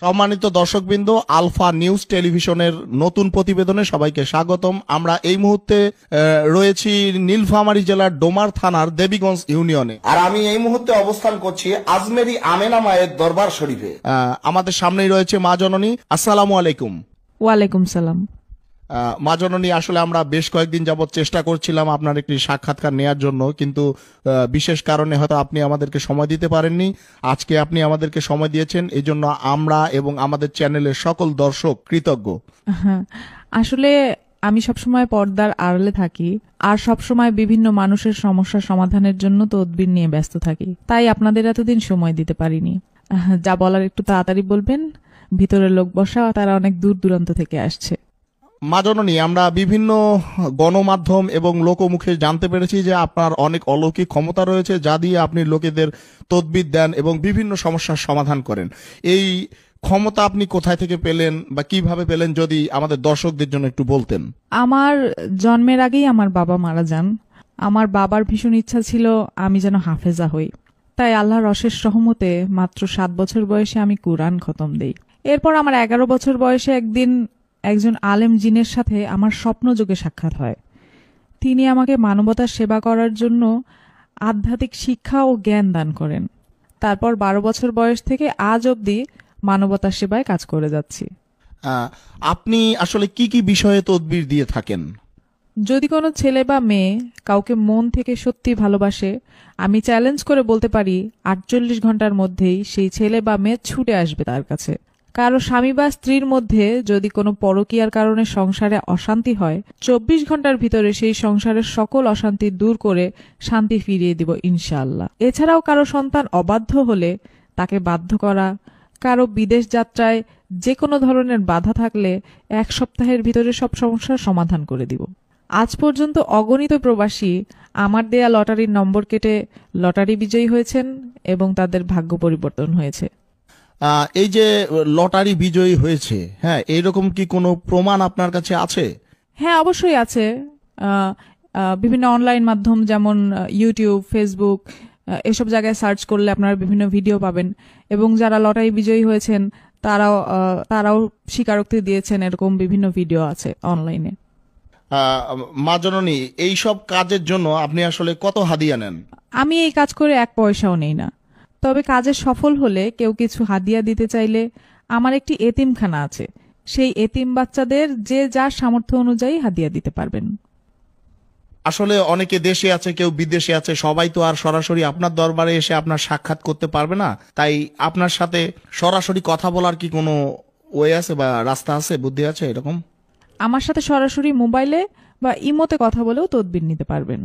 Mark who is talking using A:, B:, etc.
A: সম্মানিত দর্শকবৃন্দ, alpha news টেলিভিশনের নতুন প্রতিবেদনে সবাইকে স্বাগতম। আমরা এই মুহূর্তে রয়েছি নীলফামারী জেলার ডোমার থানার দেবীগঞ্জ ইউনিয়নে, আর আমি এই মুহূর্তে অবস্থান করছি আজমেরি আমেনা মায়ের দরবার শরীফে। আমাদের সামনেই রয়েছে মা জননী। আসসালামু আলাইকুম।
B: ওয়ালাইকুম সালাম।
A: মা জননী, আসলে আমরা বেশ কয়েকদিন যাবৎ চেষ্টা করছিলাম আপনার একটি সাক্ষাৎকার নেয়ার জন্য, কিন্তু বিশেষ কারণে হয়তো আপনি আমাদেরকে সময় দিতে পারেননি। আজকে আপনি আমাদেরকে সময় দিয়েছেন, এই জন্য আমরা এবং আমাদের চ্যানেলের সকল দর্শক কৃতজ্ঞ।
B: আসলে আমি সবসময় পর্দার আড়ালে থাকি আর সবসময় বিভিন্ন মানুষের সমস্যা সমাধানের জন্য তদবির নিয়ে ব্যস্ত থাকি, তাই আপনাদের এতদিন সময় দিতে পারিনি। যা বলার একটু তাড়াতাড়ি বলবেন, ভিতরে লোক বসা, তারা অনেক দূর দূরান্ত থেকে আসছে।
A: মা জননী, আমরা বিভিন্ন গণমাধ্যম এবং লোকমুখে জানতে পেরেছি যে আপনার অনেক অলৌকিক ক্ষমতা রয়েছে, যা দিয়ে আপনি লোকেদের তদবির দেন এবং বিভিন্ন সমস্যার সমাধান করেন। এই ক্ষমতা আপনি কোথায় থেকে পেলেন বা কিভাবে পেলেন, যদি আমাদের দর্শকদের জন্য একটু বলতেন।
B: আমার জন্মের আগেই আমার বাবা মারা যান। আমার বাবার ভীষণ ইচ্ছা ছিল আমি যেন হাফেজা হই, তাই আল্লাহর অশেষ রহমতে মাত্র 7 বছর বয়সে আমি কুরআন খতম দেই। এরপর আমার 11 বছর বয়সে একদিন একজন আলেম জিনের সাথে আমার স্বপ্নযোগে সাক্ষাৎ হয়। তিনি আমাকে মানবতার সেবা করার জন্য আধ্যাত্মিক শিক্ষা ও জ্ঞান দান করেন। তারপর 12 বছর বয়স থেকে আজ অবধি মানবতার সেবায় কাজ করে যাচ্ছি।
A: আপনি আসলে কি কি বিষয়ে তদবির দিয়ে থাকেন?
B: যদি কোনো ছেলে বা মেয়ে কাউকে মন থেকে সত্যি ভালোবাসে, আমি চ্যালেঞ্জ করে বলতে পারি 48 ঘন্টার মধ্যেই সেই ছেলে বা মেয়ে ছুটে আসবে তার কাছে। কারো স্বামী বা স্ত্রীর মধ্যে যদি কোনো পরকীয়ার কারণে সংসারে অশান্তি হয়, 24 ঘন্টার ভিতরে সেই সংসারের সকল অশান্তি দূর করে শান্তি ফিরিয়ে দিব ইনশাআল্লাহ। এছাড়াও কারো সন্তান অবাধ্য হলে তাকে বাধ্য করা, কারো বিদেশ যাত্রায় যে কোনো ধরনের বাধা থাকলে 1 সপ্তাহের ভিতরে সব সমস্যার সমাধান করে দিব। আজ পর্যন্ত অগণিত প্রবাসী আমার দেয়া লটারির নম্বর কেটে লটারি বিজয়ী হয়েছেন এবং তাদের ভাগ্য পরিবর্তন হয়েছে।
A: এই যে লটারি বিজয়ী হয়েছে, হ্যাঁ, এইরকম কি কোনো প্রমাণ আপনার কাছে আছে?
B: হ্যাঁ, অবশ্যই আছে। বিভিন্ন অনলাইন মাধ্যম যেমন ইউটিউব, ফেসবুক, এসব জায়গায় সার্চ করলে আপনারা বিভিন্ন ভিডিও পাবেন এবং যারা লটারি বিজয়ী হয়েছেন তারাও স্বীকারোক্তি দিয়েছেন, এরকম বিভিন্ন ভিডিও আছে অনলাইনে।
A: মা জননী, এইসব কাজের জন্য আপনি আসলে কত হাদিয়া নেন?
B: আমি এই কাজ করে 1 পয়সাও নেই না। তবে কাজে সফল হলে কেউ কিছু হাদিয়া দিতে চাইলে আমার একটি এতিমখানা আছে, সেই এতিম বাচ্চাদের যে যার সামর্থ্য অনুযায়ী হাদিয়া দিতে পারবেন।
A: আসলে অনেকে দেশে আছে, কেউ বিদেশে আছে, সবাই তো আর সরাসরি আপনার দরবারে এসে আপনার সাক্ষাৎ করতে পারবে না, তাই আপনার সাথে সরাসরি কথা বলার কি কোনো ওয়ে আছে বা রাস্তা আছে, বুদ্ধি আছে এরকম?
B: আমার সাথে সরাসরি মোবাইলে বা ইমোতে কথা বলেও তদবির নিতে পারবেন।